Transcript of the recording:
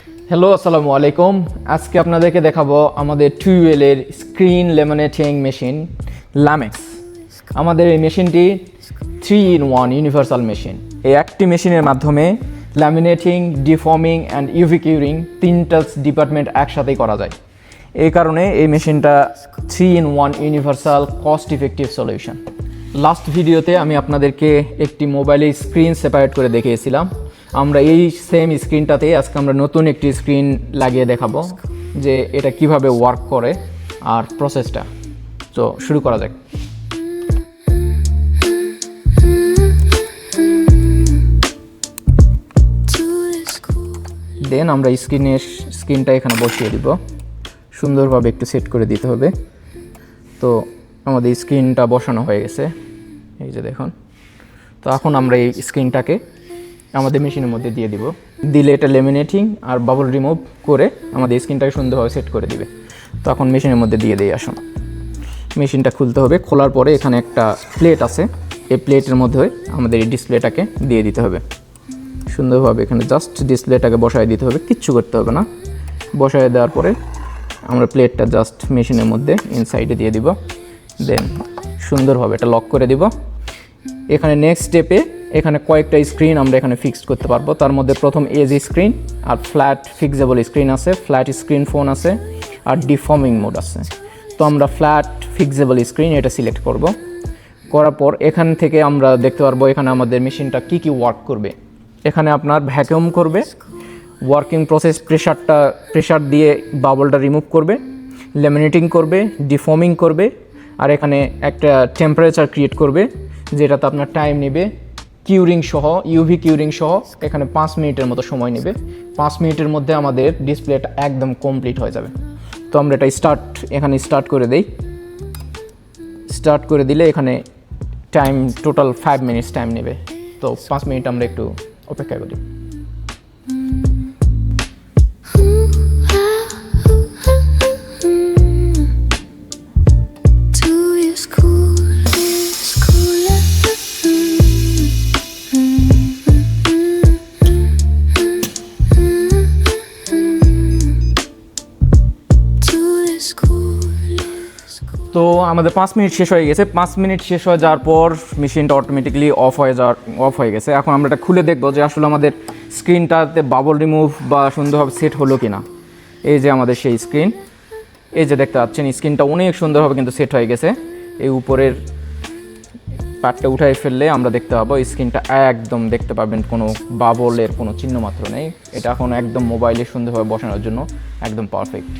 Hello, আসসালামু আলাইকুম। আজকে আপনাদেরকে দেখাবো আমাদের টুয়েলের স্ক্রিন ল্যামিনেটিং মেশিন লামেক্স। আমাদের এই মেশিনটি 3-in-1 ইউনিভার্সাল মেশিন। এই একটি মেশিনের মাধ্যমে laminating, deforming and UV curing তিনটা ডিপার্টমেন্ট একসাথেই করা যায়। এই কারণে এই মেশিনটা 3-in-1 universal cost effective solution. Last ভিডিওতে আমি আপনাদেরকে একটি মোবাইলের স্ক্রিন সেপারেট করে দেখিয়েছিলাম। আমরা এই সেম স্ক্রিনটাতে আজকে আমরা নতুন একটি স্ক্রিন লাগিয়ে দেখাবো যে এটা কিভাবে ওয়ার্ক করে আর প্রসেসটা। তো শুরু করা যাক। দেন আমরা স্ক্রিনটা এখানে বসিয়ে দিব। সুন্দরভাবে একটু সেট করে দিতে হবে। তো আমাদের স্ক্রিনটা বসানো হয়ে গেছে, এই যে দেখুন। তো এখন আমরা এই স্ক্রিনটাকে আমাদের মেশিনের মধ্যে দিয়ে দিব। দিলে এটা ল্যামিনেটিং আর বাবল রিমুভ করে আমাদের স্ক্রিনটাকে সুন্দরভাবে সেট করে দিবে। তো এখন মেশিনের মধ্যে দিয়ে দিই। আসুন, মেশিনটা খুলতে হবে। খোলার পরে এখানে একটা প্লেট আছে, এই প্লেটের মধ্যে আমাদের এই ডিসপ্লেটাকে দিয়ে দিতে হবে। সুন্দরভাবে এখানে জাস্ট ডিসপ্লেটাকে বসায় দিতে হবে, কিচ্ছু করতে হবে না। বসায় দেওয়ার পরে আমরা প্লেটটা জাস্ট মেশিনের মধ্যে ইনসাইডে দিয়ে দিব। দেন সুন্দরভাবে এটা লক করে দিব। এখানে নেক্সট স্টেপে এখানে কয়েকটা স্ক্রিন আমরা এখানে ফিক্সড করতে পারবো। তার মধ্যে প্রথম এজ স্ক্রিন আর ফ্ল্যাট ফিক্সেবল স্ক্রিন আছে, ফ্ল্যাট স্ক্রিন ফোন আছে আর ডিফর্মিং মোড আছে। তো আমরা ফ্ল্যাট ফিক্সেবল স্ক্রিন এটা সিলেক্ট করব। করার পর এখান থেকে আমরা দেখতে পারবো এখানে আমাদের মেশিনটা কি ওয়ার্ক করবে। এখানে আপনার ভ্যাকুয়াম করবে, ওয়ার্কিং প্রসেস প্রেশার দিয়ে বাবলটা রিমুভ করবে, ল্যামিনেটিং করবে, ডিফর্মিং করবে, আর এখানে একটা টেম্পারেচার ক্রিয়েট করবে যেটাতে আপনার টাইম নেবে। কিউরিং সহ, ইউভি কিউরিং সহ এখানে 5 মিনিটের মতো সময় নেবে। 5 মিনিটের মধ্যে আমাদের ডিসপ্লেটা একদম কমপ্লিট হয়ে যাবে। তো আমরা এটা এখানে স্টার্ট করে দেই। স্টার্ট করে দিলে এখানে টাইম টোটাল 5 মিনিটস টাইম নেবে। তো 5 মিনিট আমরা একটু অপেক্ষা করি। তো আমাদের 5 মিনিট শেষ হয়ে গেছে। 5 মিনিট শেষ হয়ে যাওয়ার পর মেশিনটা অটোমেটিকলি অফ হয়ে গেছে। এখন আমরা এটা খুলে দেখবো যে আসলে আমাদের স্ক্রিনটাতে বাবল রিমুভ বা সুন্দরভাবে সেট হলো কি না। এই যে আমাদের সেই স্ক্রিন, এই যে দেখতে পাচ্ছেন স্ক্রিনটা অনেক সুন্দরভাবে কিন্তু সেট হয়ে গেছে। এই উপরের পার্টটা উঠাই ফেললে আমরা দেখতে পাবো স্ক্রিনটা একদম দেখতে পাবেন কোনো বাবলের কোনো চিহ্ন মাত্র নেই। এটা এখন একদম মোবাইলে সুন্দরভাবে বসানোর জন্য একদম পারফেক্ট।